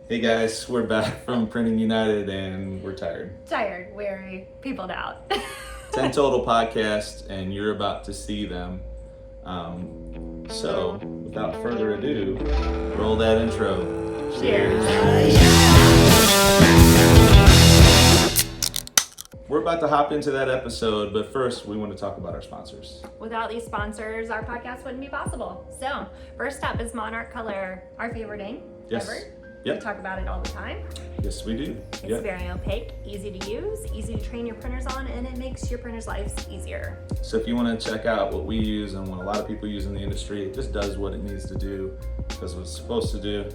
Hey guys, we're back from Printing United and we're tired. Tired, weary, peopled out. 10 total podcasts and you're about to see them. So, without further ado, roll that intro. Cheers. We're about to hop into that episode, but first we want to talk about our sponsors. Without these sponsors, our podcast wouldn't be possible. So, first up is Monarch Color, our favorite ink ever. Yep. We talk about it all the time. Yes, we do. It's very opaque, easy to use, easy to train your printers on, and it makes your printers' lives easier. So if you want to check out what we use and what a lot of people use in the industry, it just does what it needs to do, does what it's supposed to do.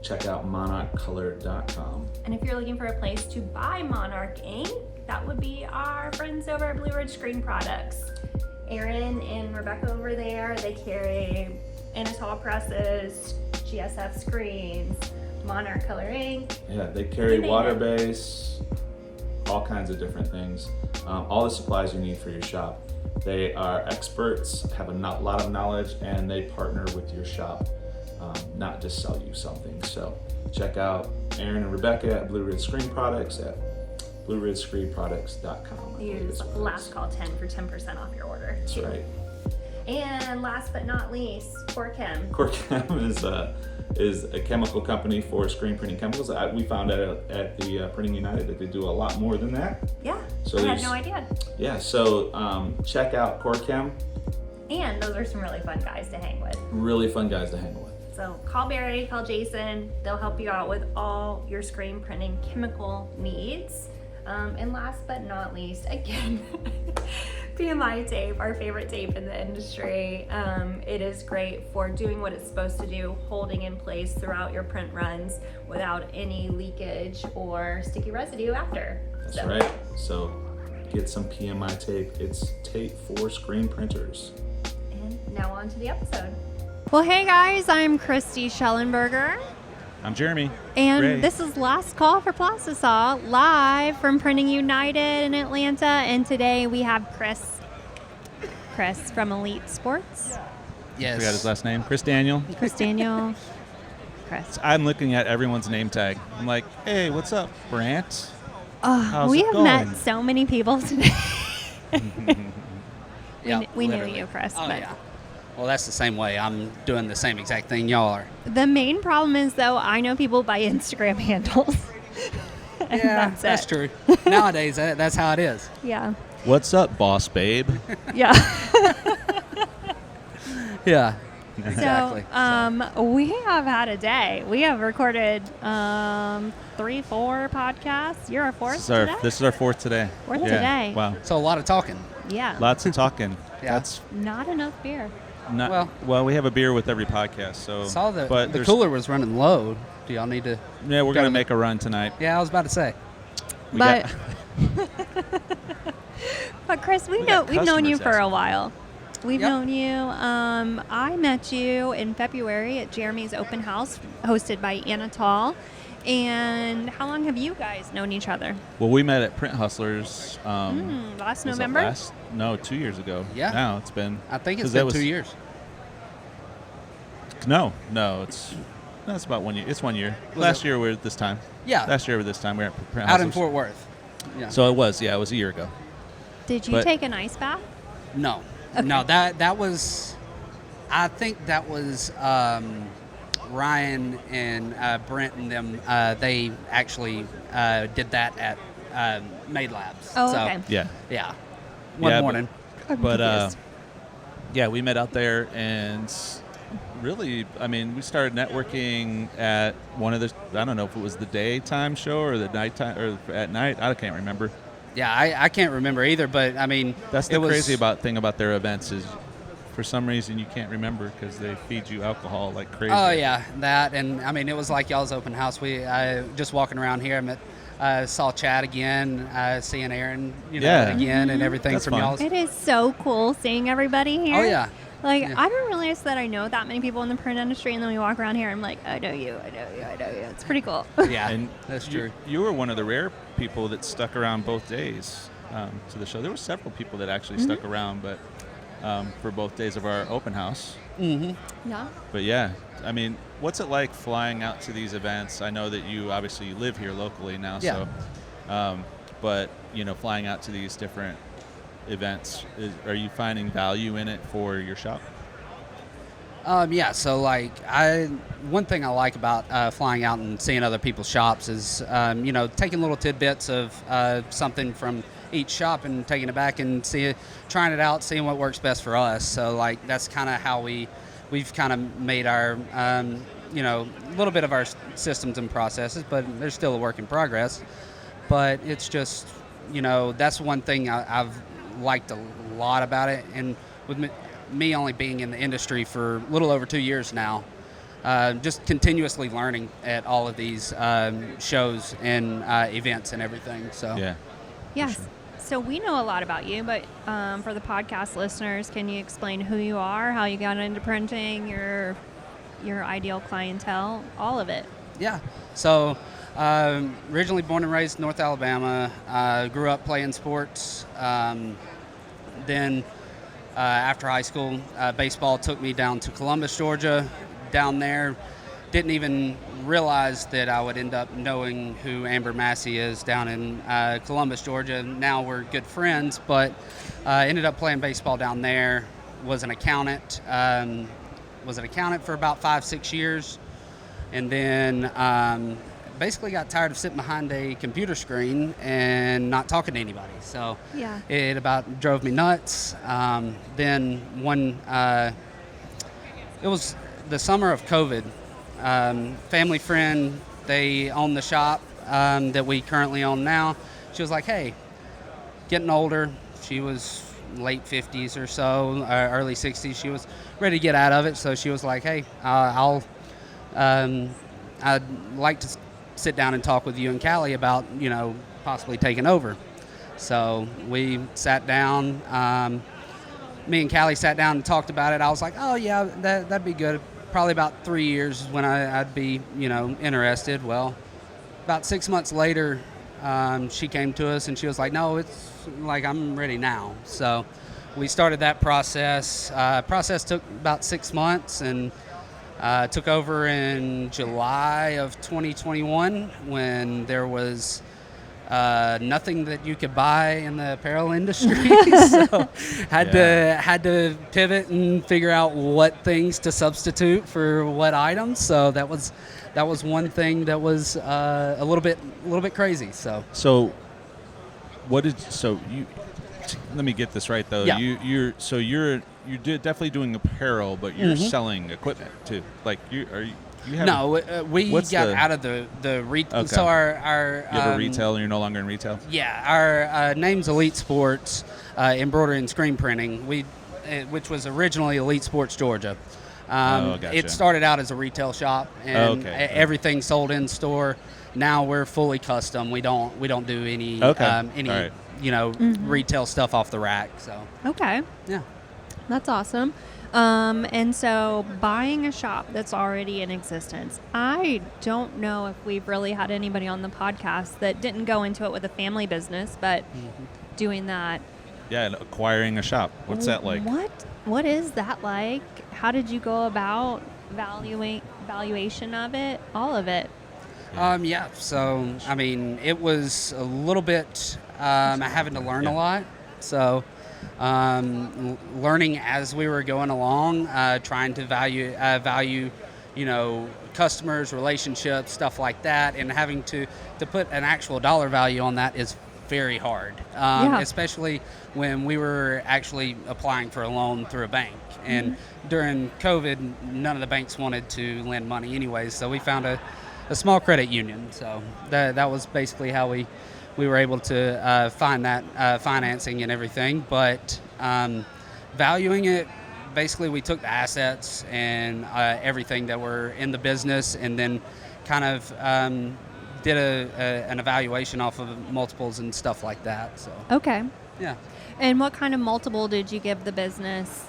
Check out monarchcolor.com. And if you're looking for a place to buy Monarch ink, that would be our friends over at Blue Ridge Screen Products. Aaron and Rebecca over there, they carry Anatol presses, GSF screens, Monarch Color ink. Yeah, they carry water base, all kinds of different things. All the supplies you need for your shop. They are experts, have a lot of knowledge, and they partner with your shop, not just sell you something. So check out Aaron and Rebecca at Blue Ridge Screen Products at blueridgescreenproducts.com. Use last call 10 for 10% off your order. That's right. And last but not least, Corchem. Corchem is a chemical company for screen printing chemicals. We found out at the Printing United that they do a lot more than that. Yeah, so I had no idea. Yeah, so check out Corchem. And those are some really fun guys to hang with. Really fun guys to hang with. So call Barry, call Jason. They'll help you out with all your screen printing chemical needs. And last but not least, again, PMI tape, our favorite tape in the industry. It is great for doing what it's supposed to do, holding in place throughout your print runs without any leakage or sticky residue after. That's right. So get some PMI tape. It's tape for screen printers. And now on to the episode. Well, hey guys, I'm Christy Schellenberger. I'm Jeremy. And Ray. This is Last Call for Plastisol, live from Printing United in Atlanta. And today we have Chris from Elite Sports. Yes. Forgot his last name. Chris Daniel. Chris Daniel. Chris. I'm looking at everyone's name tag. I'm like, hey, what's up, Brant? How's We it have going? met so many people today. Yep, we knew literally. you, Chris. Oh, but yeah. Well, that's the same way. I'm doing the same exact thing y'all are. the main problem is, though, I know people by Instagram handles. And Yeah, that's true. Nowadays, that's how it is. Yeah. What's up, boss babe? Yeah. Yeah, exactly. So, we have had a day. We have recorded 3-4 podcasts. You're our fourth today? This is our fourth today. Fourth today. Wow. So a lot of talking. Yeah. Lots of talking. Yeah. That's Not enough beer. not well, we have a beer with every podcast, so Saw the there's- cooler was running low. Do y'all need to? Yeah, we're gonna make a run tonight. Yeah, I was about to say. We But got- but Chris, we've got known you customers for a asking. while. We've Yep. known you. I met you in February at Jeremy's open house hosted by Anatol. And how long have you guys known each other? well, we met at Print Hustlers. Last was it November? 2 years ago. Yeah. Now it's been. I think it's 'cause that been was- 2 years. No, it's about 1 year. It's 1 year. Was Last it? year we were this time. Yeah. Last year we were this time. We were at Print Out in Hustlers. Fort Worth. Yeah. So it was a year ago. Did you But- take an ice bath? No. Okay. No, that was. I think that was Ryan and Brent and them. They actually did that at Made Labs. Oh, so, okay. Yeah. Yeah, One morning. But confused. yeah, we met out there, and really, I mean, we started networking at one of the. I don't know if it was the daytime show or the nighttime or at night. I can't remember. Yeah, I can't remember either, but I mean, That's it the was, crazy thing about their events is, for some reason, you can't remember because they feed you alcohol like crazy. Oh yeah, that, and I mean, it was like y'all's open house. We just walking around here, I met, saw Chad again, seeing Aaron, Yeah. again, and everything That's from fun. y'all's. It is so cool seeing everybody here. Oh yeah, Like, Yeah. I don't realize that I know that many people in the print industry, and then we walk around here, and I'm like, I know you. It's pretty cool. yeah, And that's true. You were one of the rare people that stuck around both days to the show. There were several people that actually stuck around, but for both days of our open house. Mm-hmm. Yeah. But yeah, I mean, what's it like flying out to these events? I know that you obviously live here locally now, Yeah. so, but flying out to these different events, are you finding value in it for your shop? Yeah, so like one thing I like about flying out and seeing other people's shops is, taking little tidbits of something from each shop and taking it back and trying it out, seeing what works best for us. So like that's kind of how we've kind of made our, a little bit of our systems and processes, but there's still a work in progress. But it's just, that's one thing I've liked a lot about it. And with me only being in the industry for a little over 2 years now, just continuously learning at all of these shows and events and everything. So Yeah. Yes. Sure. So we know a lot about you, but for the podcast listeners, can you explain who you are, how you got into printing, your ideal clientele, all of it? Yeah. So originally born and raised in North Alabama, grew up playing sports. Then after high school, baseball took me down to Columbus, Georgia. Down there, didn't even realize that I would end up knowing who Amber Massey is down in Columbus, Georgia. Now we're good friends, but ended up playing baseball down there. Was an accountant. For about 5-6 years, and then basically got tired of sitting behind a computer screen and not talking to anybody. So Yeah. it about drove me nuts. Then it was the summer of COVID. Family friend, they own the shop that we currently own now. She was like, hey, getting older. She was late 50s or so, early 60s. She was ready to get out of it. So she was like, hey, I'd like to sit down and talk with you and Callie about, possibly taking over. So we sat down. Me and Callie sat down and talked about it. I was like, oh, yeah, that'd be good. Probably about 3 years when I'd be, interested. Well, about 6 months later, she came to us and she was like, no, it's like I'm ready now. So we started that process. Process took about 6 months and took over in July of 2021 when there was nothing that you could buy in the apparel industry. So had to pivot and figure out what things to substitute for what items. So that was one thing that was a little bit crazy. So let me get this right though. Yeah. You're definitely doing apparel, but you're selling equipment too. Like you have No, we what's got the- out of the retail. Okay. So our you have a retail and you're no longer in retail? Yeah, our name's Elite Sports Embroidery and Screen Printing. Which was originally Elite Sports Georgia. Gotcha. It started out as a retail shop, and everything sold in store. Now we're fully custom. We don't do any All right. retail stuff off the rack. So Okay. yeah. That's awesome. And so buying a shop that's already in existence, I don't know if we've really had anybody on the podcast that didn't go into it with a family business, but doing that. Yeah, and acquiring a shop. What's that like? What is that like? How did you go about valuation of it? All of it. So I mean, it was a little bit having to learn a lot. So learning as we were going along, trying to value, customers, relationships, stuff like that, and having to put an actual dollar value on that is very hard, especially when we were actually applying for a loan through a bank. And during COVID, none of the banks wanted to lend money anyways, so we found a small credit union. So that was basically how we were able to find that financing and everything. But valuing it, basically we took the assets and everything that were in the business and then kind of did an evaluation off of multiples and stuff like that. So Okay. yeah. And what kind of multiple did you give the business?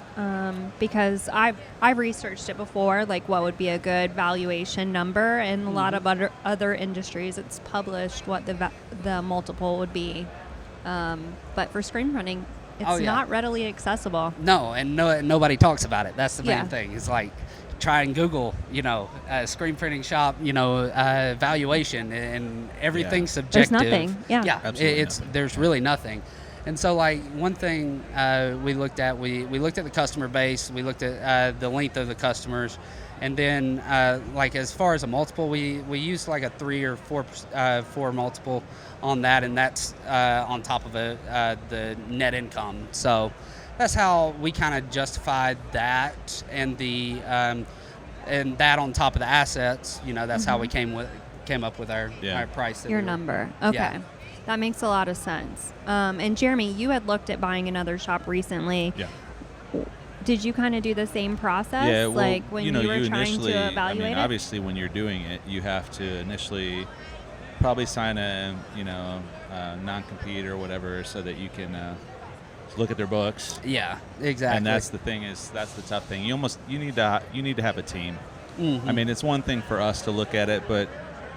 Because I've researched it before, like what would be a good valuation number, and a lot of other industries it's published what the multiple would be. But for screen printing, it's not readily accessible. No, and nobody talks about it. That's the main Yeah. thing. It's like try and Google, screen printing shop, valuation, and everything's subjective. There's nothing. Yeah. Absolutely There's really nothing. And so, like, one thing we looked at, we looked at the customer base, we looked at the length of the customers, and then, like, as far as a multiple, we used like a 3 or 4 multiple on that, and that's on top of the net income. So that's how we kind of justified that, and and that on top of the assets. That's how we came up with our price. Your number. Okay. Yeah. That makes a lot of sense. And Jeremy, you had looked at buying another shop recently. Yeah. Did you kind of do the same process? Yeah, well, like when you were trying to evaluate it? Obviously, when you're doing it, you have to initially probably sign a non-compete or whatever, so that you can look at their books. Yeah, exactly. And that's the thing that's the tough thing. You need to have a team. Mm-hmm. I mean, it's one thing for us to look at it, but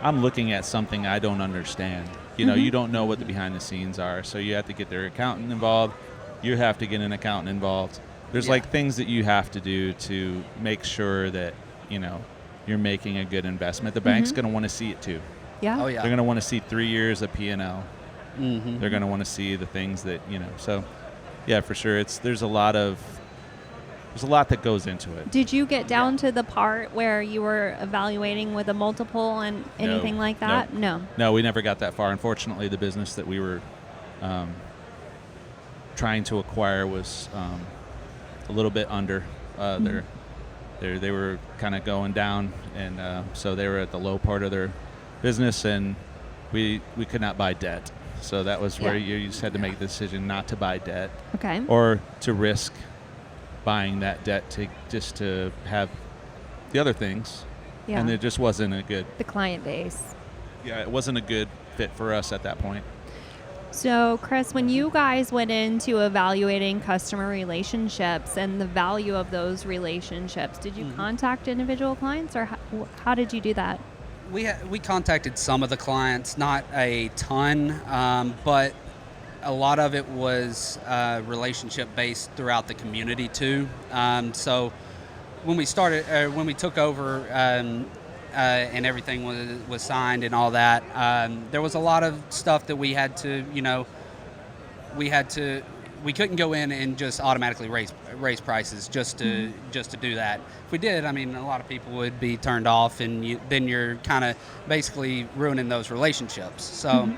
I'm looking at something I don't understand. You don't know what the behind the scenes are, so you have to get their accountant involved. You have to get an accountant involved. There's like things that you have to do to make sure that you're making a good investment. The bank's going to want to see it too. Yeah. Oh yeah. They're going to want to see 3 years of P&L. Mm-hmm. They're going to want to see the things that So, yeah, for sure. There's a lot that goes into it. Did you get down to the part where you were evaluating with a multiple and anything like that? No. No, we never got that far. Unfortunately, the business that we were trying to acquire was a little bit under. They were kind of going down, and so they were at the low part of their business, and we could not buy debt. So that was where you just had to make the decision not to buy debt. Okay. Or to risk buying that debt to have the other things. Yeah. And it just wasn't a good. The client base. Yeah, it wasn't a good fit for us at that point. So, Chris, when you guys went into evaluating customer relationships and the value of those relationships, did you contact individual clients, or how did you do that? We contacted some of the clients, not a ton, but a lot of it was relationship based throughout the community too. So when we took over and everything was signed and all that, there was a lot of stuff that we had to, we couldn't go in and just automatically raise prices just to do that. If we did, I mean, a lot of people would be turned off, and then you're kind of basically ruining those relationships. So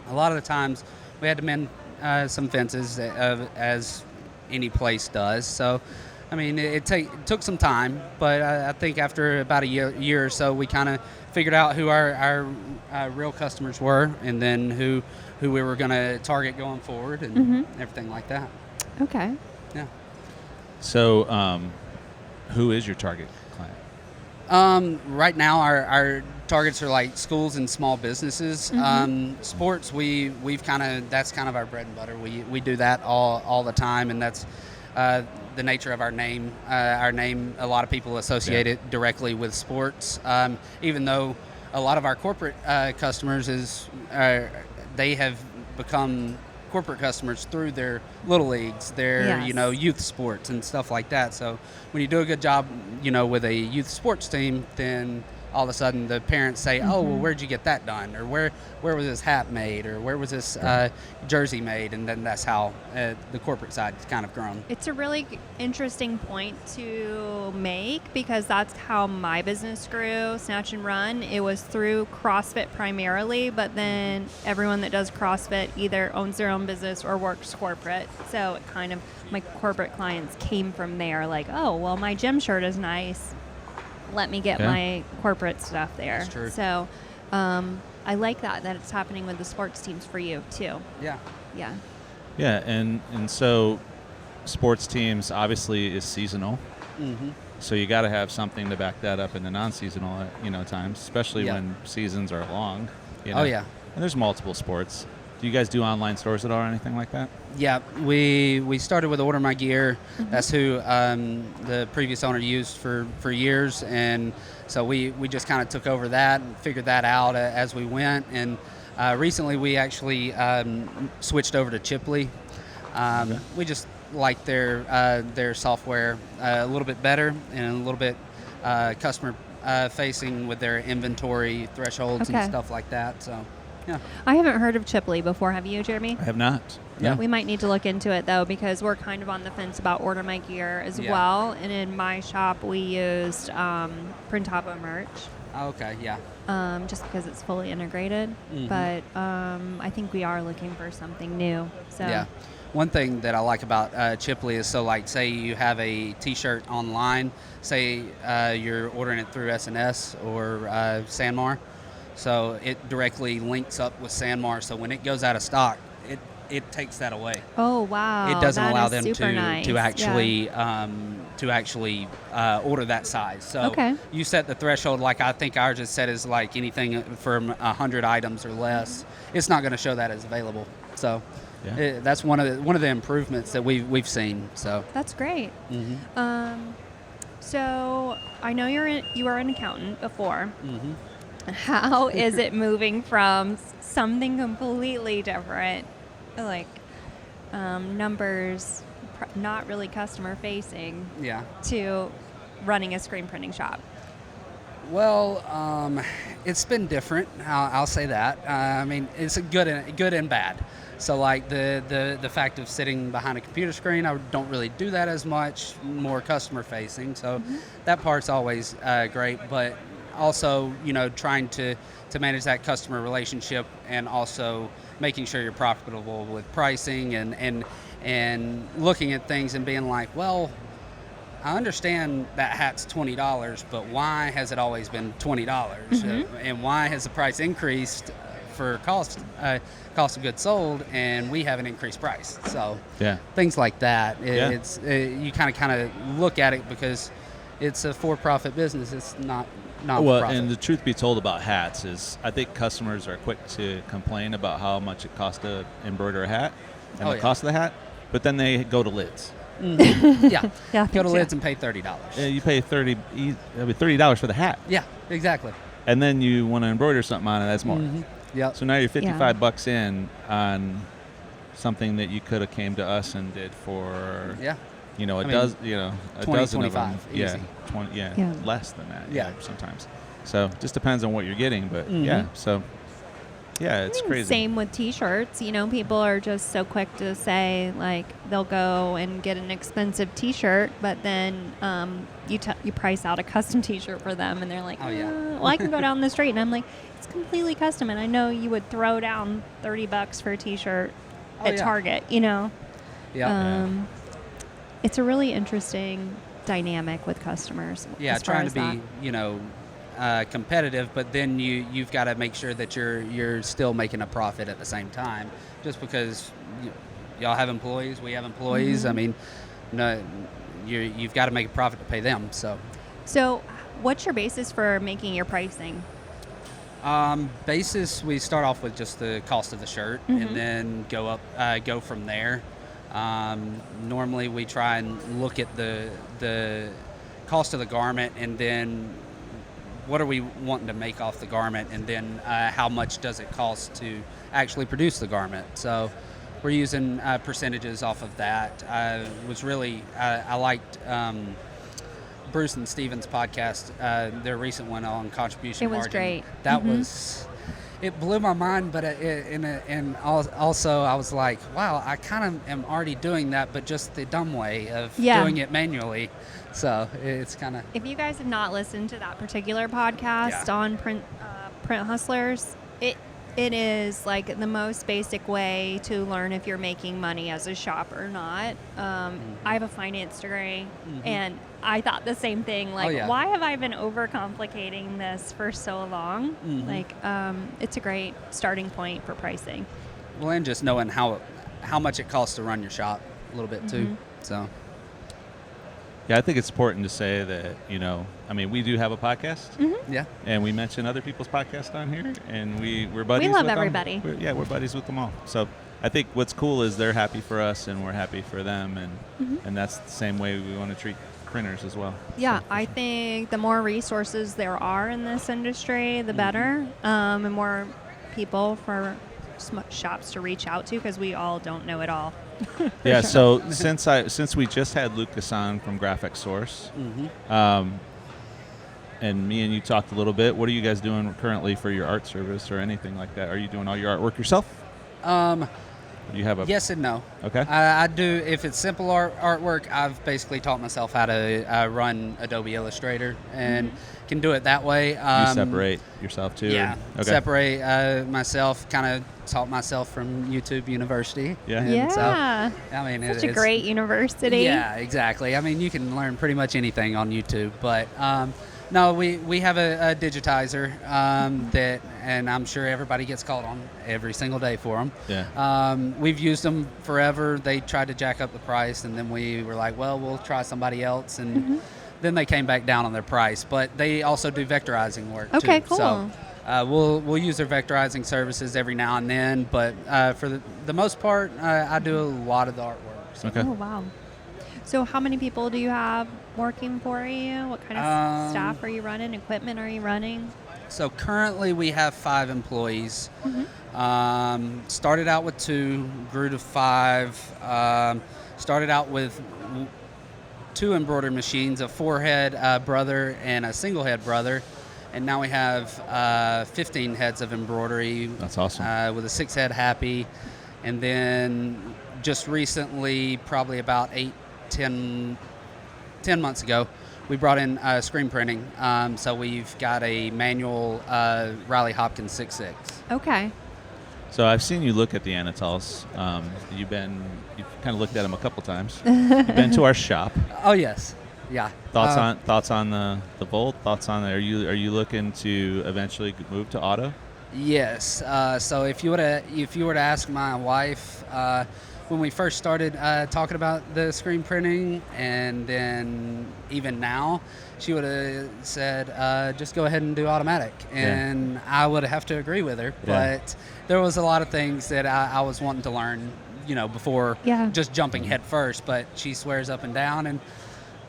a lot of the times we had to mend some fences, as any place does. So, I mean, it took some time, but I think after about a year or so, we kind of figured out who our real customers were, and then who we were going to target going forward, and everything like that. Okay. Yeah. So, who is your target client? Right now, our targets are like schools and small businesses. Sports, that's kind of our bread and butter. We do that all the time, and that's the nature of our name. Our name, a lot of people associate it directly with sports, even though a lot of our corporate customers they have become corporate customers through their little leagues, their youth sports and stuff like that. So when you do a good job, with a youth sports team, then all of a sudden the parents say, oh, well, where'd you get that done? Or where was this hat made? Or where was this jersey made? And then that's how the corporate side has kind of grown. It's a really interesting point to make, because that's how my business grew, Snatch and Run. It was through CrossFit primarily, but then everyone that does CrossFit either owns their own business or works corporate. So it kind of, my corporate clients came from there, like, oh, well, my gym shirt is nice. Let me get my corporate stuff there. That's true. So I like that it's happening with the sports teams for you too. Yeah. Yeah. Yeah, and so sports teams obviously is seasonal. So you got to have something to back that up in the non-seasonal times, especially when seasons are long. Oh yeah. And there's multiple sports. Do you guys do online stores at all or anything like that? Yeah, we started with Order My Gear. That's who the previous owner used for years, and so we just kind of took over that and figured that out as we went. And recently we actually switched over to Chipley. We just like their software a little bit better and a little bit customer facing with their inventory thresholds Okay. and stuff like that. So, yeah. I haven't heard of Chipley before. Have you, Jeremy? I have not. Yeah. We might need to look into it though, because we're kind of on the fence about Order My Gear as Yeah. well. And in my shop, we used Printavo merch, Okay, yeah. just because it's fully integrated. Mhm. But I think we are looking for something new. So Yeah. One thing that I like about Chipley is, so like, say you have a T-shirt online, say you're ordering it through SNS or Sanmar, so it directly links up with Sanmar. So when it goes out of stock, it takes that away. Oh wow! It doesn't that allow is them super nice. to actually Yeah. order that size. So Okay. you set the threshold, like I think ours is set as like anything from 100 items or less. It's not going to show that as available. So Yeah. that's one of the improvements that we've seen. So That's great. mhm. So I know you were an accountant before. Mhm. How is it moving from something completely different, like numbers, not really customer facing, Yeah. to running a screen printing shop? Well, it's been different. I'll say that. I mean, it's good and bad. So, like the fact of sitting behind a computer screen, I don't really do that as much. More customer facing. So, that part's always great. But also, trying to manage that customer relationship, and also making sure you're profitable with pricing, and looking at things and being like, well, I understand that hat's $20, but why has it always been $20? And why has the price increased for cost of goods sold, and we have an increased price? So Yeah. things like that. Yeah. It's you kind of look at it because it's a for-profit business. It's not Well, profit. and the truth be told about hats is, I think customers are quick to complain about how much it costs to embroider a hat and Oh, the yeah. cost of the hat, but then they go to lids. Yeah. Yeah, Go to yeah. Lids and pay $30. You pay $30 for the hat, Yeah, exactly. and then you want to embroider something on it, that's more. Yep. So now you're $55 in on something that you could have came to us and did for Yeah. a I mean, a 20, dozen of them. 25, Yeah, easy. 20. Yeah, Yeah. less than that. Yeah. Sometimes. So just depends on what you're getting, but yeah. So yeah, it's crazy. Same with T-shirts. People are just so quick to say, like, they'll go and get an expensive T-shirt, but then you price out a custom T-shirt for them, and they're like, Oh, yeah. well, I can go down the street, and I'm like, it's completely custom, and I know you would throw down $30 for a T-shirt Oh, at yeah. Target. Yeah. It's a really interesting dynamic with customers. Yeah, as far trying as to that. be, competitive, but then you've got to make sure that you're still making a profit at the same time. Just because y'all have employees, we have employees. I mean, you've got to make a profit to pay them. So, what's your basis for making your pricing? Basis, we start off with just the cost of the shirt, and then go from there. Normally, we try and look at the cost of the garment, and then what are we wanting to make off the garment, and then how much does it cost to actually produce the garment. So we're using percentages off of that. I liked Bruce and Steven's podcast, their recent one on contribution It was margin. great. That was, it blew my mind, but also I was like, wow, I kind of am already doing that, but just the dumb way of doing it manually. So it's kind of. If you guys have not listened to that particular podcast on Print Hustlers, it is like the most basic way to learn if you're making money as a shop or not. I have a finance degree, and I thought the same thing. Like, why have I been overcomplicating this for so long? Like, it's a great starting point for pricing. Well, and just knowing how much it costs to run your shop a little bit too. So. Yeah, I think it's important to say that, we do have a podcast. Yeah. And we mention other people's podcasts on here, and we're buddies We love with them. everybody. We're buddies with them all. So I think what's cool is they're happy for us, and we're happy for them, and that's the same way we want to treat printers as well. Yeah, So, I think the more resources there are in this industry, the better, and more people for shops to reach out to, because we all don't know it all. yeah. So since we just had Lucas on from Graphic Source, and me and you talked a little bit. What are you guys doing currently for your art service or anything like that? Are you doing all your artwork yourself? Do you have a Yes and no. Okay. I do. If it's simple artwork, I've basically taught myself how to run Adobe Illustrator and can do it that way. You separate yourself too? Yeah. Okay. Separate myself. Kind of taught myself from YouTube University. Yeah. And Yeah. So, I mean, Such a great university. Yeah, exactly. I mean, you can learn pretty much anything on YouTube, but no, we have a digitizer that, and I'm sure everybody gets called on every single day for them. Yeah. We've used them forever. They tried to jack up the price, and then we were like, well, we'll try somebody else, and then they came back down on their price. But they also do vectorizing work Okay, too. cool. So we'll use their vectorizing services every now and then, but for the most part, I do a lot of the artwork. So. Okay. Oh, wow. So how many people do you have working for you? What kind of staff are you running? Equipment are you running? So currently we have 5 employees. Started out with 2, grew to 5. Started out with 2 embroidery machines, a 4-head brother and a single-head brother. And now we have 15 heads of embroidery. That's awesome. With a 6-head happy. And then just recently, probably about 10 months ago, we brought in screen printing. So we've got a manual Riley Hopkins 6.6. Okay. So I've seen you look at the Anatols. You've kind of looked at them a couple times. You've been to our shop. Oh yes, yeah. Thoughts on the Volt? Thoughts on are you looking to eventually move to auto? Yes. So if you were to ask my wife when we first started talking about the screen printing, and then even now, she would have said, just go ahead and do automatic. And I would have to agree with her. Yeah. But there was a lot of things that I was wanting to learn, before just jumping head first. But she swears up and down. And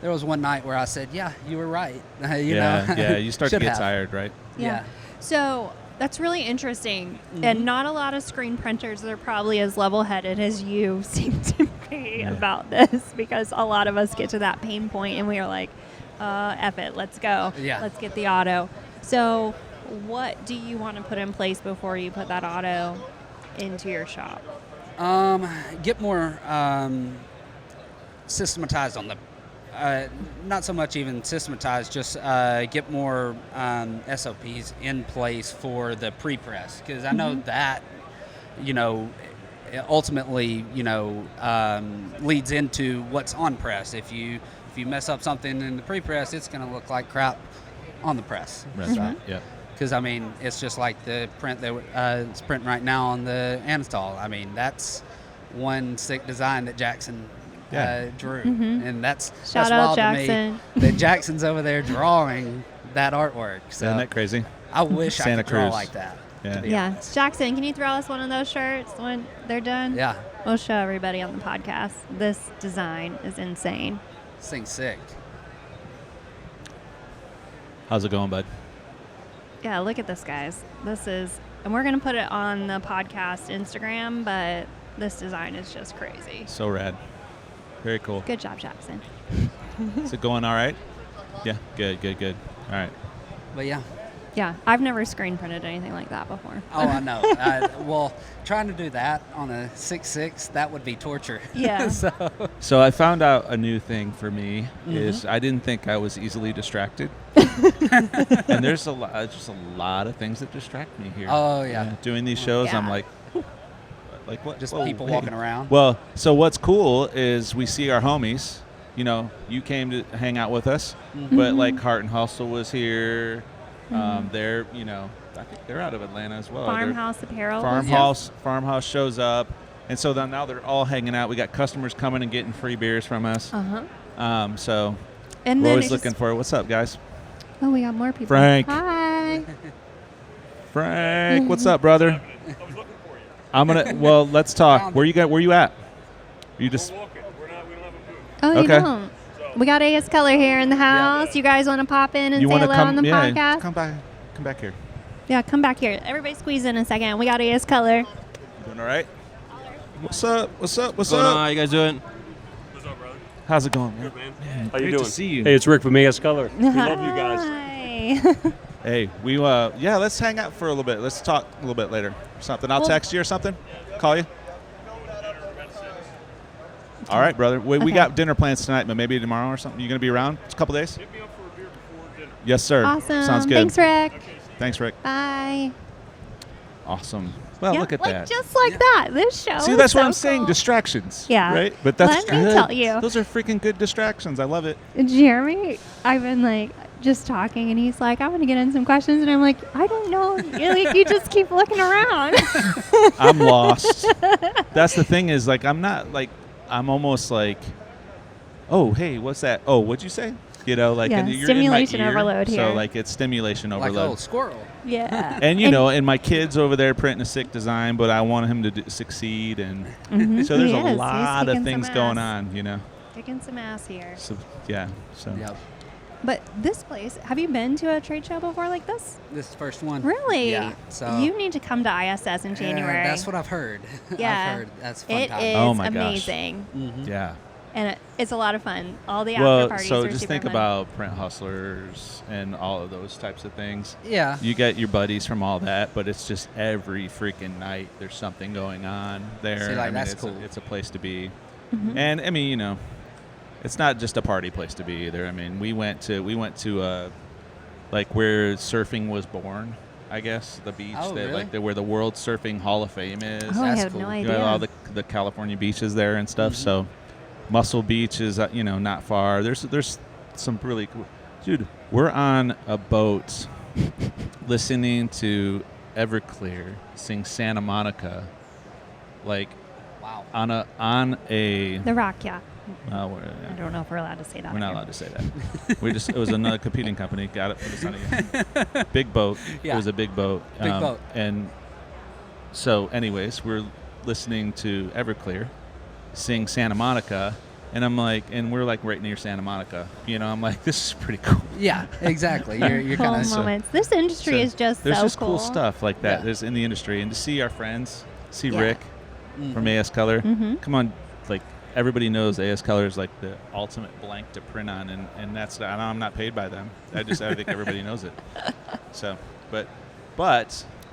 there was one night where I said, yeah, you were right. Yeah, you start to Should get have. tired, right? Yeah. So that's really interesting. And not a lot of screen printers are probably as level-headed as you seem to be about this, because a lot of us get to that pain point and we are like, F it, let's go. Yeah. Let's get the auto. So what do you want to put in place before you put that auto into your shop? Get more systematized on the not so much even systematized, just get more SOPs in place for the pre-press, because I know that ultimately leads into what's on press. If you mess up something in the pre-press, it's going to look like crap on the press. That's right. Yeah. Because it's just like the print that it's printing right now on the Anatol. I mean, that's one sick design that Jackson drew, and that's Shout that's out wild Jackson. to me that Jackson's over there drawing that artwork. So Isn't that crazy? I wish I Santa could draw Cruz. like that. Yeah. to be Yeah. honest. Jackson, can you throw us one of those shirts when they're done? Yeah. We'll show everybody on the podcast. This design is insane. This thing's sick. How's it going, bud? Yeah, look at this, guys. And we're going to put it on the podcast Instagram, but this design is just crazy. So rad. Very cool. Good job, Jackson. Is it going all right? Yeah. Good. All right. But yeah. Yeah, I've never screen printed anything like that before. Oh, I know. Well, trying to do that on a 6.6, that would be torture. Yeah. So I found out a new thing for me is I didn't think I was easily distracted. And there's just a lot of things that distract me here. Oh, yeah. Doing these shows, I'm Yeah. like what? Just Whoa, people hey. walking around. Well, so what's cool is we see our homies. You came to hang out with us, but like Heart and Hustle was here. They're, I think they're out of Atlanta as well. Farmhouse Apparel. Farmhouse shows up, and so now they're all hanging out. We got customers coming and getting free beers from us. So And we're then always looking for what's up, guys. Oh, we got more people. Frank. Hi. Frank, what's up, brother? Well, let's talk. Where you at? You just Oh, you Okay. don't. We got AS Color here in the house. You guys want to pop in and say want to hello come on the podcast? Come back here. Yeah, come back here. Everybody squeeze in a second. We got AS Color. You doing all right? What's up? What's going on? How you guys doing? How's it going, man? How you Great doing? to see you. Hey, it's Rick from AS Color. We love you guys. Hi. Bye. Hey, let's hang out for a little bit. Let's talk a little bit later. Something. I'll text you or something. Call you. All right, brother. We Okay. got dinner plans tonight, but maybe tomorrow or something. You gonna be around a couple days? Hit me up for a beer before dinner. Yes, sir. Awesome. Sounds good. Thanks, Rick. Thanks, Rick. Bye. Awesome. Well, Yeah, look at like, that. Just like that. This show. See, is that's what so I'm saying. cool. Distractions. Yeah. Right. But that's Let me good. tell you. Those are freaking good distractions. I love it. Jeremy, I've been like just talking, and he's like, "I'm gonna get in some questions," and I'm like, "I don't know." You just keep looking around. I'm lost. That's the thing is, like, I'm almost like, oh, hey, what's that? Oh, what'd you say? You know, like, Yeah, and you're stimulation in my ear, overload here. So, like, it's stimulation Like overload. old squirrel. Yeah. And and my kid's over there printing a sick design, but I want him to succeed, and Mhm. so there's He a is. He's lot of kicking things some going ass. on, you know. Kicking some ass here. So yeah, so Yep. But this place, have you been to a trade show before like this? This is the first one. Really? Yeah. So You need to come to ISS in January. that's what I've heard. Yeah. I've heard that's a fun It time. is Oh my gosh. amazing. Mhm. yeah. And it's a lot of fun. All the after Well, parties so are just super think fun. about Print Hustlers and all of those types of things. Yeah. You get your buddies from all that, but it's just every freaking night there's something going on there. See, like, I mean, that's it's cool. It's a place to be, Mhm. and I mean, it's not just a party place to be either. I mean, we went to like where surfing was born, I guess, the beach Oh, that really? where the World Surfing Hall of Fame is. Oh, I That's have cool. no You You idea. know, all the California beaches there and stuff. Mhm. So Muscle Beach is not far. There's some really cool. Dude, we're on a boat listening to Everclear sing Santa Monica, like Wow. on a. The Rock, yeah. We're, I don't know if we're allowed to say that. we're not here. allowed to say that. It was another competing company. Got it for the sun again. Big boat. Yeah. It was a big boat. Big boat. And so, anyways, we're listening to Everclear sing Santa Monica, and I'm like, and we're like right near Santa Monica. I'm like, this is pretty cool. Yeah. Exactly. You're Cool kind of. so- moments. This industry is just There's so just cool. cool stuff like that. Yeah. There's in the industry, and to see our friends, see Yeah. Rick from AS Color. Mhm. Come on, like everybody knows AS Color is like the ultimate blank to print on, and that's I'm not paid by them. I think everybody knows it. So, but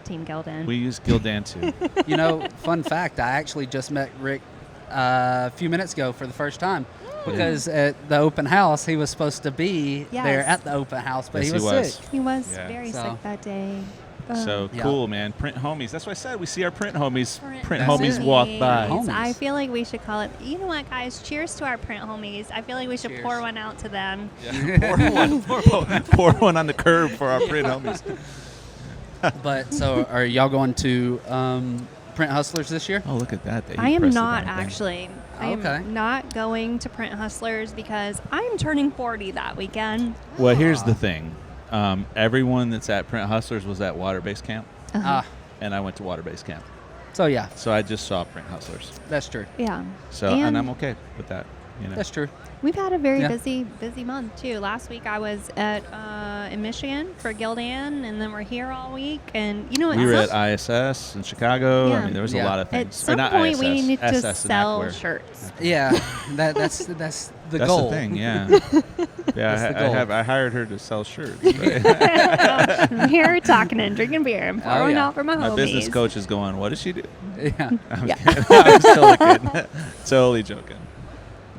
Team Gildan. we use Gildan too. Fun fact, I actually just met Rick a few minutes ago for the first time because at the open house, he was supposed to be Yes. there at the open house, but Yes, he was sick. He was Yeah. very So- sick that day. So Yeah. cool, man. Print homies. That's what I said. We see our print homies. Print That's homies it. walk by. Homies. I feel like we should call it. You know what, guys? Cheers to our print homies. I feel like we should Cheers. pour one out to them. Pour one on the curb for our print homies. But so, are y'all going to Print Hustlers this year? Oh, look at that. I am not actually. I Okay. am not going to Print Hustlers because I am turning 40 that weekend. Well, here's the thing. Everyone that's at Print Hustlers was at Water Base Camp, Ah, and I went to Water Base Camp. so yeah, So I just saw Print Hustlers. that's true. Yeah. So And- and I'm okay with that. That's true. We've had a very Yeah. busy month too. Last week I was at in Michigan for Gildan, and then we're here all week. And you know what? We were some- at ISS in Chicago. Yeah. I mean, there was a Yeah. lot of At things. some or not point, ISS, we need to SS and sell Actwear. shirts. Yeah, that's the That's goal. the thing, yeah. Yeah, That's the goal. I hired her to sell shirts. Right? I'm here talking and drinking beer and Oh, pouring yeah. out for my My homies. business coach is going, what does she do? Yeah. I'm Yeah. kidding. I'm totally kidding. Totally joking.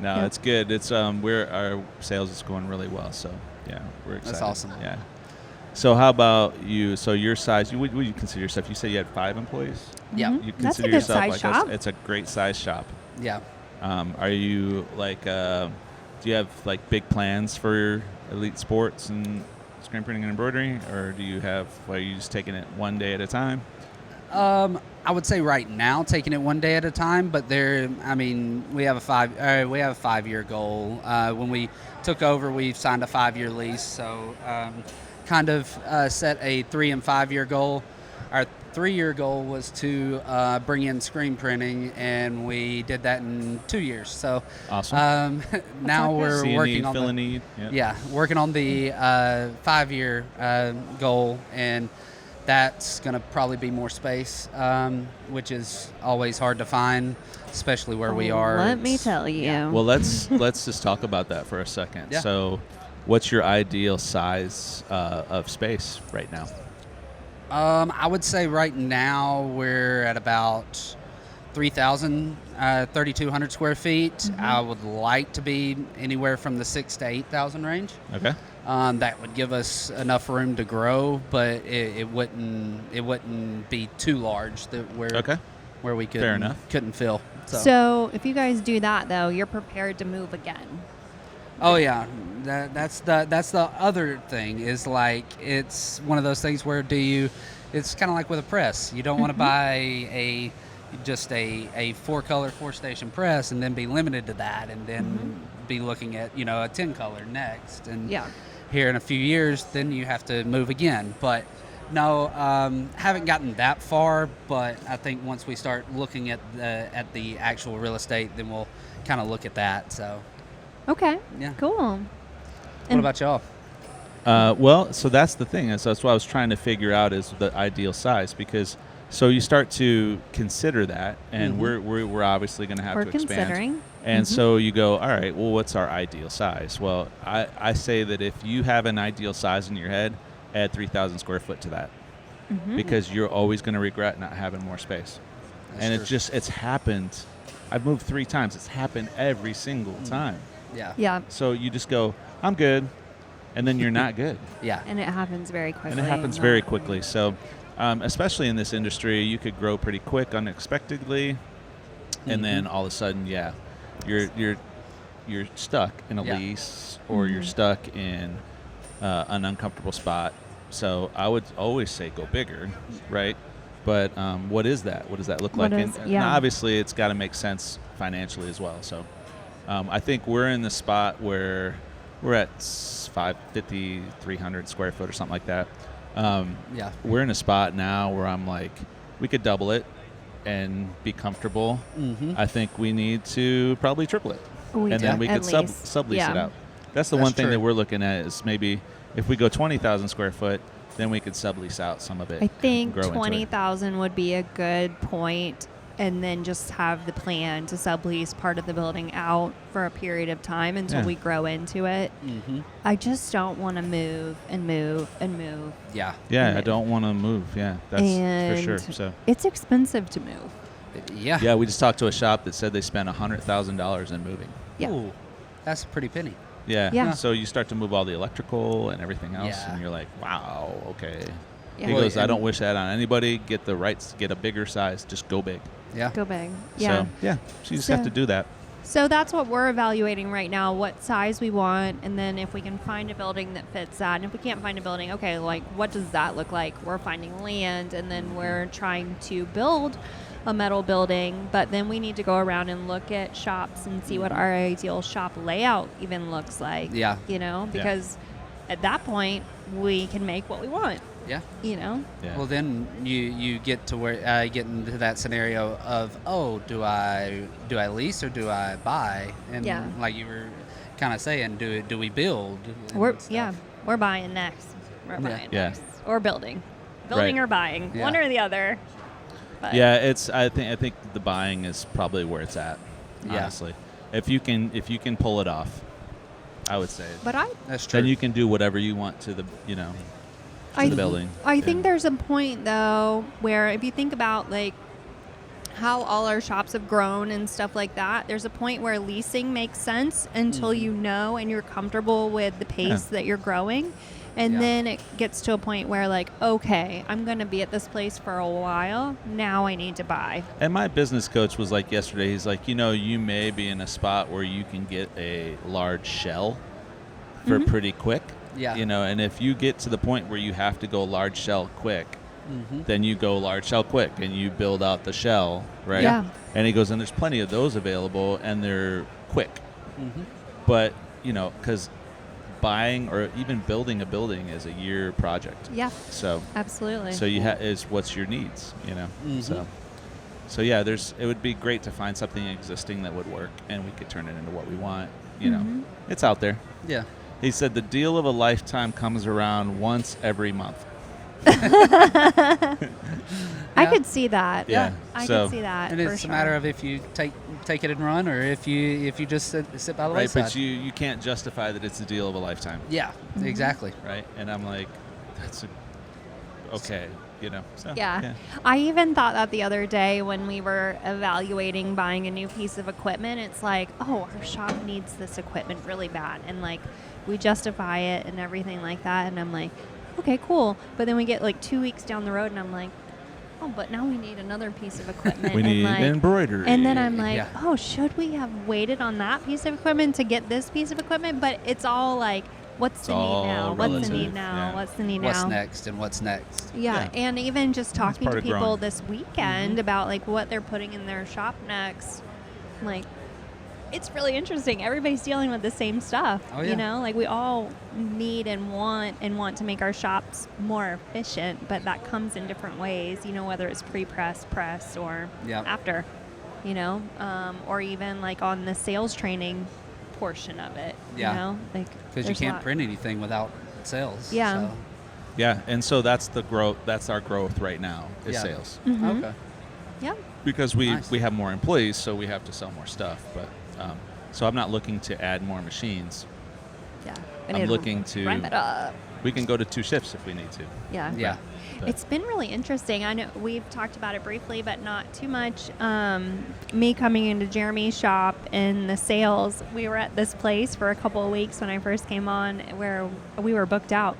No, Yeah. it's good. It's our sales is going really well. So yeah, we're excited. That's awesome. Yeah. So how about you? So your size, what do you consider yourself? You said you had 5 employees. Yeah. Mhm. You That's a consider good yourself size like shop. it's a great size shop. Yeah. Are you like? Do you have like big plans for Elite Sports and screen printing and embroidery, or do you have? Are you just taking it one day at a time? I would say right now, taking it one day at a time. But we have a 5-year goal. When we took over, we signed a 5-year lease, so kind of set a 3 and 5 year goal. Our 3-year goal was to bring in screen printing, and we did that in 2 years. So Awesome. now okay. we're See a working need, on fill the, a need. yeah, working on the 5-year goal, and that's going to probably be more space, which is always hard to find, especially where we are. Let me It's- tell you. Well, let's just talk about that for a second. Yeah. So, what's your ideal size of space right now? I would say right now we're at about 3,200 square feet. I would like to be anywhere from the 6,000 to 8,000 range. Okay. That would give us enough room to grow, but it wouldn't be too large where we Fair enough. couldn't fill. So if you guys do that, though, you're prepared to move again. Oh yeah, that's the other thing is like it's one of those things where it's kind of like with a press. You don't want to buy just a 4-color 4-station press and then be limited to that, and then be looking at a 10-color next, and here in a few years then you have to move again. But no, haven't gotten that far, but I think once we start looking at the actual real estate, then we'll kind of look at that. So Okay. Yeah. Cool. what about y'all? Well, so that's the thing. So that's what I was trying to figure out is the ideal size, because so you start to consider that, and we're obviously going to have We're to expand. considering. And so you go, all right, well, what's our ideal size? Well, I say that if you have an ideal size in your head, add 3,000 square foot to that, because you're always going to regret not having more space. That's true. It's happened. I've moved 3 times. It's happened every single time. Yeah. So you just go, I'm good, and then you're not good. Yeah. And it happens very quickly. And it happens very quickly. So especially in this industry, you could grow pretty quick unexpectedly, and then all of a sudden, you're stuck in a lease, or you're stuck in an uncomfortable spot. So I would always say go bigger, right? But what is that? What does that look like? And obviously, it's got to make sense financially as well. So I think we're in the spot where we're at 550, 300 square foot or something like that. We're in a spot now where I'm like, we could double it and be comfortable. I think we need to probably triple it, then we could sublease it out. That's the one thing that we're looking at is maybe if we go 20,000 square foot, then we could sublease out some of it. I think and grow into it. 20,000 would be a good point, and then just have the plan to sublease part of the building out for a period of time until we grow into it. I just don't want to move and move and move. Yeah. I don't want to move. Yeah, that's for sure. So it's expensive to move. Yeah. we just talked to a shop that said they spent $100,000 in moving. Yeah. Ooh, that's a pretty penny. Yeah. So you start to move all the electrical and everything else, Yeah. and you're like, wow, okay. Yeah. He Well, goes, I and- don't wish that on anybody. Get the rights, get a bigger size, just go big. Yeah. Go big. Yeah. So you just have to do that. So that's what we're evaluating right now, what size we want, and then if we can find a building that fits that. And if we can't find a building, okay, like what does that look like? We're finding land, and then we're trying to build a metal building, but then we need to go around and look at shops and see what our ideal shop layout even looks like. Yeah. Because at that point, we can make what we want. Yeah. Yeah. Well, then you get to where get into that scenario of do I lease or do I buy? And like you were kind of saying, do we build? and We're stuff? we're buying next. We're Yeah. buying Yeah. next, or building Right. or buying, Yeah. one or the other. But Yeah, I think the buying is probably where it's at. Yeah. Honestly, if you can pull it off, I would say. But That's true. Then you can do whatever you want to the I the building. I Yeah. think there's a point though where if you think about like how all our shops have grown and stuff like that, there's a point where leasing makes sense until you know and you're comfortable with the pace that you're growing. And Yeah. then it gets to a point where like, okay, I'm going to be at this place for a while. Now I need to buy. And my business coach was like yesterday, he's like, you may be in a spot where you can get a large shell for pretty quick. Yeah. And if you get to the point where you have to go large shell quick, then you go large shell quick and you build out the shell, right? Yeah. And he goes, and there's plenty of those available and they're quick. But, because buying or even building a building is a year project. Yeah, So absolutely. so is what's your needs, So yeah, it would be great to find something existing that would work, and we could turn it into what we want. It's out there. Yeah. He said the deal of a lifetime comes around once every month. I Yeah. could see that. Yeah. I So- could see that. And for it's sure. a matter of if you take it and run, or if you just sit by the Right, wayside. but you can't justify that it's a deal of a lifetime, Yeah, exactly. right? And I'm like, okay, So, Yeah. I even thought that the other day when we were evaluating buying a new piece of equipment. It's like, oh, our shop needs this equipment really bad. And like, we justify it and everything like that. And I'm like, okay, cool. But then we get like 2 weeks down the road and I'm like, oh, but now we need another piece of equipment. We need and like, embroidery. And then I'm like, Yeah. oh, should we have waited on that piece of equipment to get this piece of equipment? But it's all like, what's It's the need all now? What's the relative, need now? yeah. What's the need What's now? next and what's next? Yeah, and even just talking part to of people growing. this weekend about like what they're putting in their shop next, like it's really interesting. Everybody's dealing with the same stuff. Oh, yeah. Like we all need and want to make our shops more efficient, but that comes in different ways. Whether it's pre-press, press, or Yep. after. Or even like on the sales training portion of it. Yeah. Like Because you there's a can't lot. print anything without sales. Yeah. So. Yeah, and so that's the growth. That's our growth right now is Yeah. sales, Mhm. Okay. Yep. because we Nice. we have more employees, so we have to sell more stuff. But so I'm not looking to add more machines. Yeah. I'm We need looking to- ramp it up. We can go to 2 shifts if we need to. Yeah. Yeah. But- It's been really interesting. I know we've talked about it briefly, but not too much. Me coming into Jeremy's shop and the sales, we were at this place for a couple of weeks when I first came on where we were booked out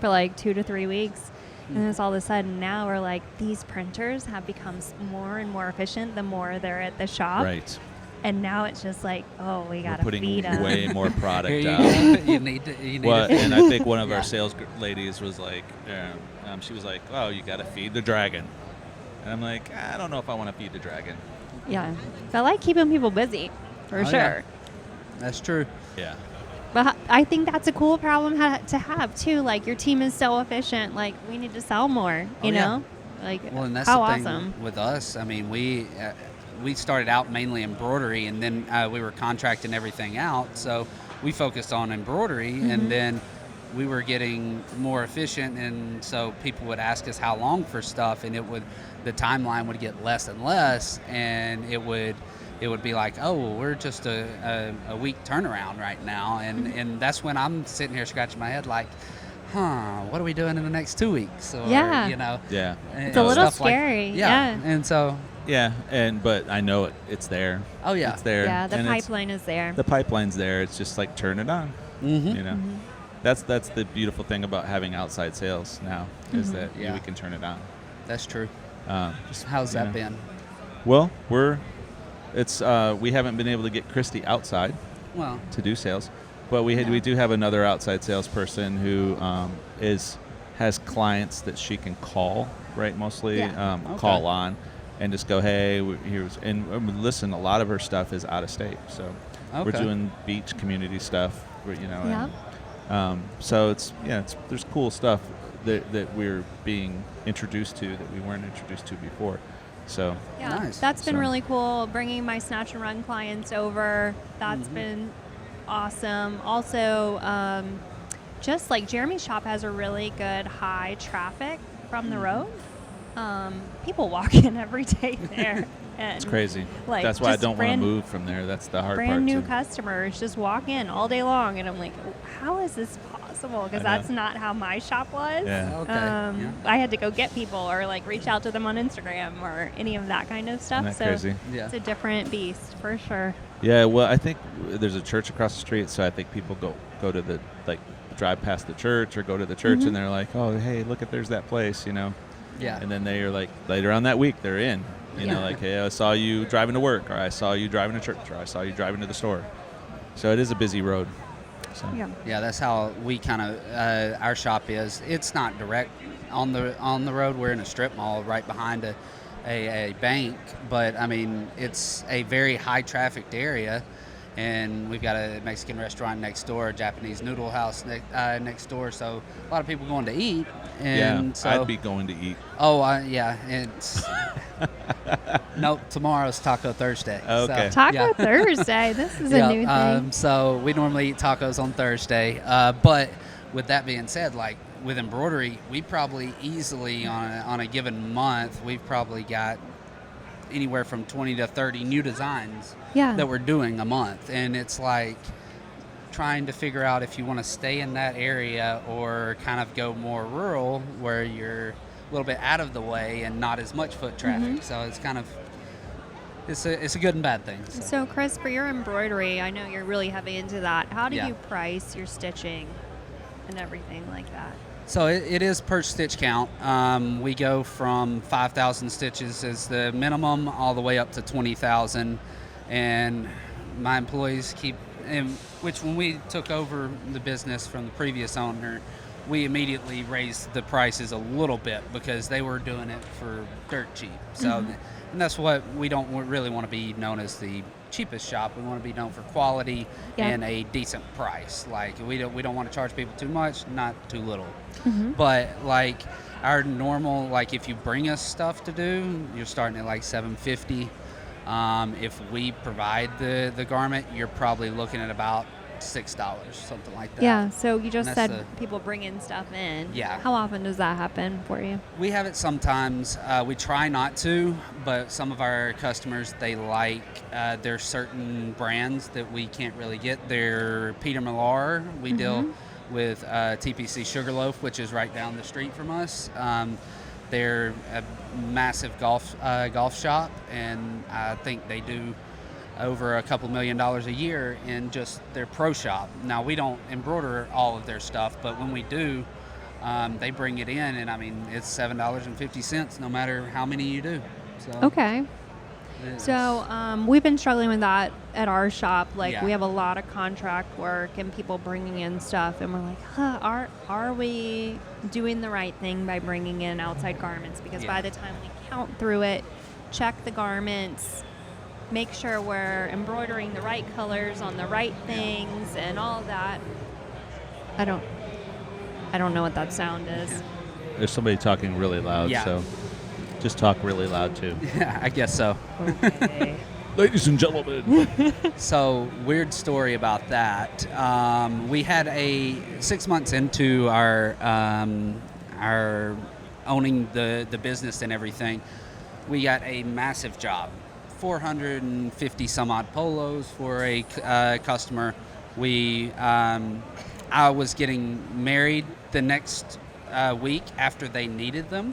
for like 2 to 3 weeks. And then all of a sudden now we're like, these printers have become more and more efficient the more they're at the shop. Right. And now it's just like, oh, we We're got to putting feed them. way more product Here you out. go. You need to. You need Well, to. and I think one of Yeah. our sales ladies was like, she was like, "Oh, you got to feed the dragon," and I'm like, "I don't know if I want to feed the dragon." Yeah. But I like keeping people busy, for Oh, sure. yeah. That's true. Yeah. But I think that's a cool problem to have too. Like your team is so efficient. Like we need to sell more. Oh, You yeah. know, like Well, and that's how the thing awesome. with us. I mean, we started out mainly embroidery, and then we were contracting everything out. So we focused on embroidery, Mm-hmm. and then we were getting more efficient, and so people would ask us how long for stuff, and the timeline would get less and less, and it would be like, oh, well, we're just a week turnaround right now, Mm-hmm. and that's when I'm sitting here scratching my head like, what are we doing in the next 2 weeks? Or, Yeah. Yeah. It's a little stuff like- scary, yeah. yeah. And so, Yeah. But I know it's there. oh yeah. It's there. Yeah, the and it's- pipeline is there. The pipeline's there. It's just like turn it on. Mm-hmm. You know. That's the beautiful thing about having outside sales now is that Yeah. we can turn it on. That's true. Just, How's you that know. been? Well, we haven't been able to get Christy outside Well, to do sales, but we do have another outside salesperson who has clients that she can call, right? Mostly Yeah. call on and just go, hey, here's and listen. A lot of her stuff is out of state, so we're Okay. doing beach community stuff, Yeah. so there's cool stuff that we're being introduced to that we weren't introduced to before. So Yeah, Nice. that's been So- really cool. Bringing my snatch and run clients over, that's been awesome. Also, just like Jeremy's shop has a really good high traffic from the road. People walk in every day there. And it's crazy. Like, That's why I just don't want to brand- move from there. That's the hard part Brand new too. customers just walk in all day long, and I'm like, how is this possible? Because I know. that's not how my shop was. Yeah. Okay. Yeah. I had to go get people or like reach out to them on Instagram or any of that kind of stuff. Isn't that So crazy? Yeah. it's a different beast for sure. Yeah, well, I think there's a church across the street, so I think people go to the drive past the church or go to the church Mm-hmm. and they're like, oh, hey, look at there's that place, Yeah. And then they are like later on that week they're in, Yeah. like, hey, I saw you driving to work, or I saw you driving to church, or I saw you driving to the store. So it is a busy road. So. Yeah. Yeah, that's how we kind of our shop is. It's not direct on the road. We're in a strip mall right behind a bank, but I mean it's a very high trafficked area, and we've got a Mexican restaurant next door, a Japanese noodle house next door. So a lot of people going to eat, and Yeah, so I'd be going to eat. yeah, it's nope. Tomorrow's Taco Thursday. Okay. So, Taco yeah. Thursday. This is a new thing. So we normally eat tacos on Thursday. But with that being said, like with embroidery, we probably easily on a given month, we've probably got anywhere from 20 to 30 new designs Yeah. that we're doing a month. And it's like trying to figure out if you want to stay in that area or kind of go more rural where you're a little bit out of the way and not as much foot traffic. So it's kind of, it's a good and bad thing. So, Chris, for your embroidery, I know you're really heavy into that. How do Yeah. you price your stitching and everything like that? So it is per stitch count. We go from 5,000 stitches as the minimum all the way up to 20,000. And my employees which when we took over the business from the previous owner, we immediately raised the prices a little bit because they were doing it for dirt cheap. So, and that's what we don't really want to be known as the cheapest shop. We want to be known for quality and a decent price. Like we don't want to charge people too much, not too little. But like our normal, like if you bring us stuff to do, you're starting at like $750. If we provide the garment, you're probably looking at about $6, something like that. Yeah, so you just And said that's people bring in stuff in. Yeah. How often does that happen for you? We have it sometimes. We try not to, but some of our customers, they like there's certain brands that we can't really get. They're Peter Millar. We deal with TPC Sugarloaf, which is right down the street from us. They're a massive golf shop, and I think they do over a couple $1 million a year in just their pro shop. Now, we don't embroider all of their stuff, but when we do, they bring it in, and I mean, it's $7.50 no matter how many you do. So Okay. So we've been struggling with that at our shop. Like Yeah. we have a lot of contract work and people bringing in stuff, and we're like, are we doing the right thing by bringing in outside garments? Because by the time we count through it, check the garments, make sure we're embroidering the right colors on the right things and all of that. I don't know what that sound is. There's somebody talking really loud, Yeah. so just talk really loud too. Yeah, I guess so. Okay. Ladies and gentlemen. So, weird story about that. We had 6 months into our owning the business and everything, we got a massive job. 450 some odd polos for a customer. I was getting married the next week after they needed them.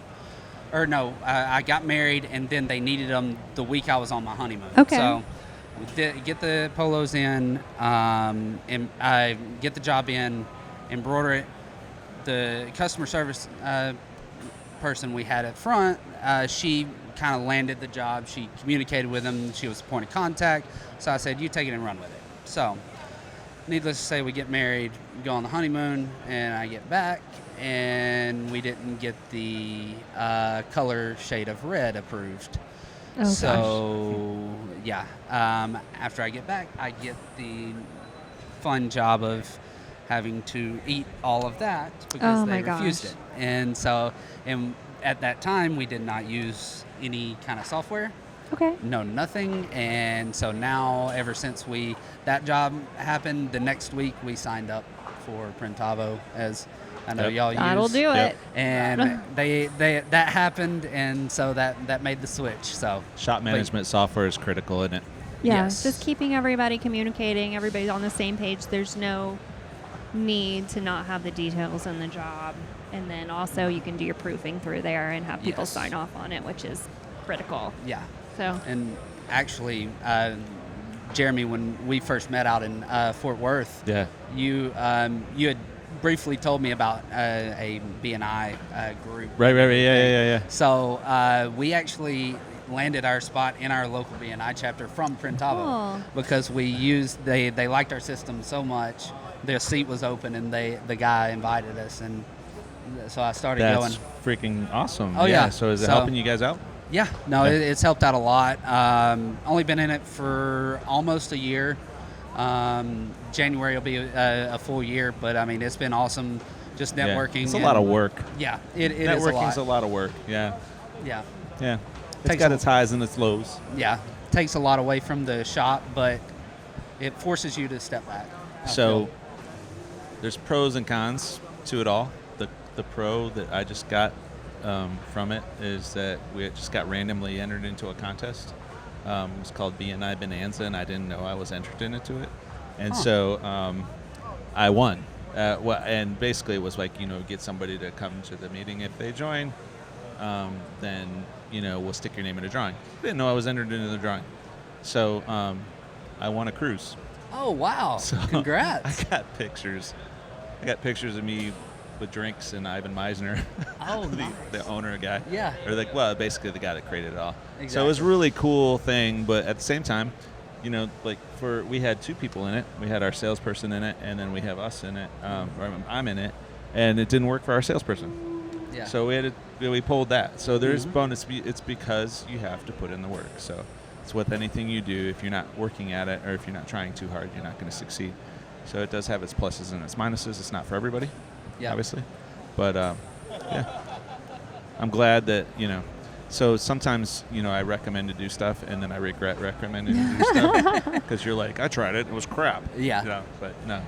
Or no, I got married and then they needed them the week I was on my honeymoon. Okay. So get the polos in, and I get the job in, embroider it. The customer service person we had at front, she kind of landed the job. She communicated with them. She was the point of contact. So I said, you take it and run with it. So needless to say, we get married, go on the honeymoon, and I get back, and we didn't get the color shade of red approved. Oh, So, yeah, after I get back, I get the fun job of having to eat all of that because Oh, they my refused gosh. it. And so, and at that time, we did not use any kind of software. Okay. No, nothing. And so now, ever since that job happened, the next week we signed up for Printavo, as I know Yep. y'all use. That'll do Yep. it. And that happened, and so that made the switch. So Shop management software is critical, isn't it? Yeah, Yes. just keeping everybody communicating, everybody's on the same page. There's no need to not have the details in the job. And then also you can do your proofing through there and have people Yes. sign off on it, which is critical. yeah. So, And actually, Jeremy, when we first met out in Fort Worth, Yeah. you had briefly told me about a B&I group. Right. Yeah. So we actually landed our spot in our local B&I chapter from Printavo Cool. because they liked our system so much. Their seat was open, and the guy invited us, and so I started That's going. freaking awesome. Oh, yeah. So is it So- helping you guys out? Yeah, no, Yeah. it's helped out a lot. Only been in it for almost a year. January will be a full year, but I mean, it's been awesome just Yeah. networking. It's a and- lot of work. Yeah, it is a Networking's lot. a lot of work. Yeah. Yeah, Yeah. It's Takes got a- its highs and its lows. yeah. Takes a lot away from the shop, but it forces you to step back. I So feel. there's pros and cons to it all. the pro that I just got from it is that we just got randomly entered into a contest. It was called B&I Bonanza, and I didn't know I was entered into it. And so I won. And basically it was like, get somebody to come to the meeting. If they join, then, we'll stick your name in a drawing. Didn't know I was entered into the drawing. So I won a cruise. Oh, wow. So Congrats. I got pictures of me with drinks and Ivan Meisner, Oh, nice. the owner guy. Yeah. Or basically the guy that created it all. Exactly. So it was a really cool thing, but at the same time, we had 2 people in it. We had our salesperson in it, and then we have us in it. Or I'm in it, and it didn't work for our salesperson. Yeah. So we pulled that. So there's bonus. It's because you have to put in the work. So it's with anything you do. If you're not working at it, or if you're not trying too hard, you're not going to succeed. So it does have its pluses and its minuses. It's not for everybody, obviously. But yeah, I'm glad that So sometimes I recommend to do stuff, and then I regret recommending to do stuff because you're like, I tried it, it was crap. Yeah. But no,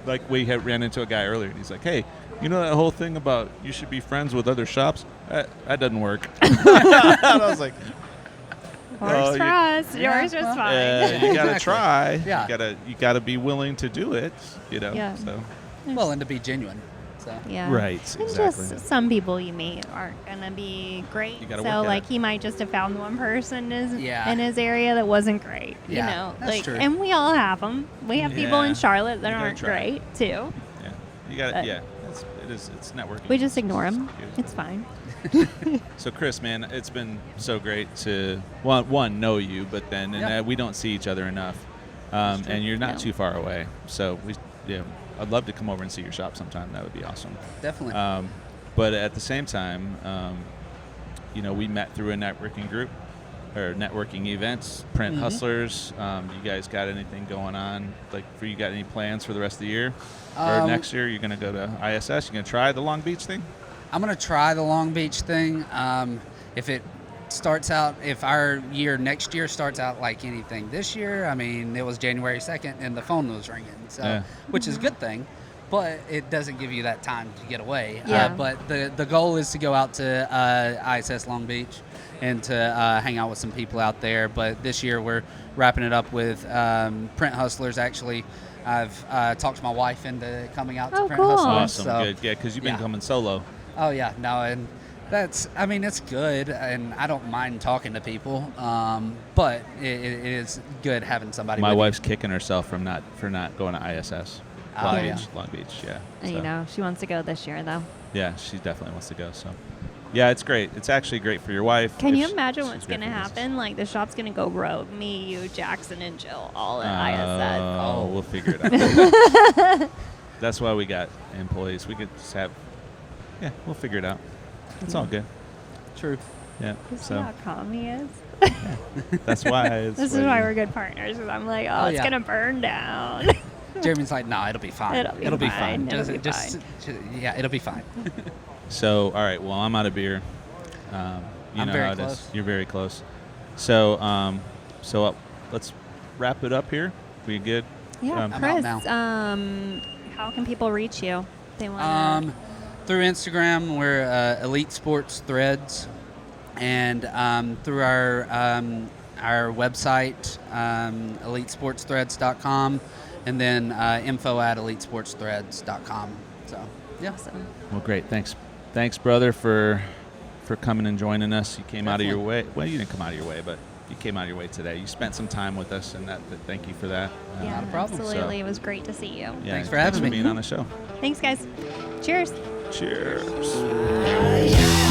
like we ran into a guy earlier, and he's like, hey, that whole thing about you should be friends with other shops? That doesn't work. And I was like, Works for us. Yours was fine. you gotta try. Yeah. You gotta be willing to do it. Yeah. So. Well, and to be genuine. So. Yeah. Right. And Exactly. just some people you meet aren't gonna be great. You gotta So work at like it. he might just have found one person Yeah. in his area that wasn't great. Yeah, that's like, true. and we all have them. We have people Yeah. in Charlotte that You gotta aren't try. great too. Yeah. You got But- to. Yeah. It's networking. We just ignore them. It's fine. So Chris, man, it's been so great to one know you, but then we don't see each other enough, and you're not No. too far away. So I'd love to come over and see your shop sometime. That would be awesome. Definitely. But at the same time, we met through a networking group or networking events, Print Hustlers. You guys got anything going on? Like, you got any plans for the rest of the year or next year? You're going to go to ISS? You're going to try the Long Beach thing? I'm going to try the Long Beach thing. If our year next year starts out like anything this year, I mean, it was January 2nd and the phone was ringing, so which is a good thing, but it doesn't give you that time to get away. Yeah. But the goal is to go out to ISS Long Beach and to hang out with some people out there. But this year we're wrapping it up with Print Hustlers. Actually, I've talked to my wife into coming out to Oh, Print cool. Hustlers. Awesome. So, Good. Yeah, because you've been yeah. coming solo. Oh yeah, no, and it's good, and I don't mind talking to people, but it is good having somebody. My with wife's kicking herself for not going to ISS. Oh, Long yeah. Beach, Long Beach, yeah. She wants to go this year though. Yeah, she definitely wants to go. So, yeah, it's great. It's actually great for your wife. Can you It's- imagine it's what's great going to for business. happen? Like the shop's going to go rogue. Me, you, Jackson, and Jill all at ISS. Oh, we'll figure it out. That's why we got employees. We could just have. Yeah, we'll figure it out. It's all good. True. Yeah. You see So how calm he is? that's why. It's This is why we're good partners. 'Cause I'm like, Oh, it's yeah. going to burn down. Jeremy's like, no, it'll be fine. It'll be fine. Just, It'll be fine. yeah, it'll be fine. So, all right. Well, I'm out of beer. You I'm know very how it close. is. You're very close. So, let's wrap it up here. We good? Yeah, Um, I'm out Chris, now. how can people reach you? They want Through Instagram, we're Elite Sports Threads, and through our website, elitesportsthreads.com, and then info@elitesportsthreads.com. So, yeah. Awesome. Well, great. Thanks, brother, for coming and joining us. You came out of your way. Well, you didn't come out of your way, but you came out of your way today. You spent some time with us, and thank you for that. Yeah, not a problem. absolutely. So- It was great to see you. Yeah, Thanks for having me. being on the show. Thanks, guys. Cheers. Cheers. Yeah.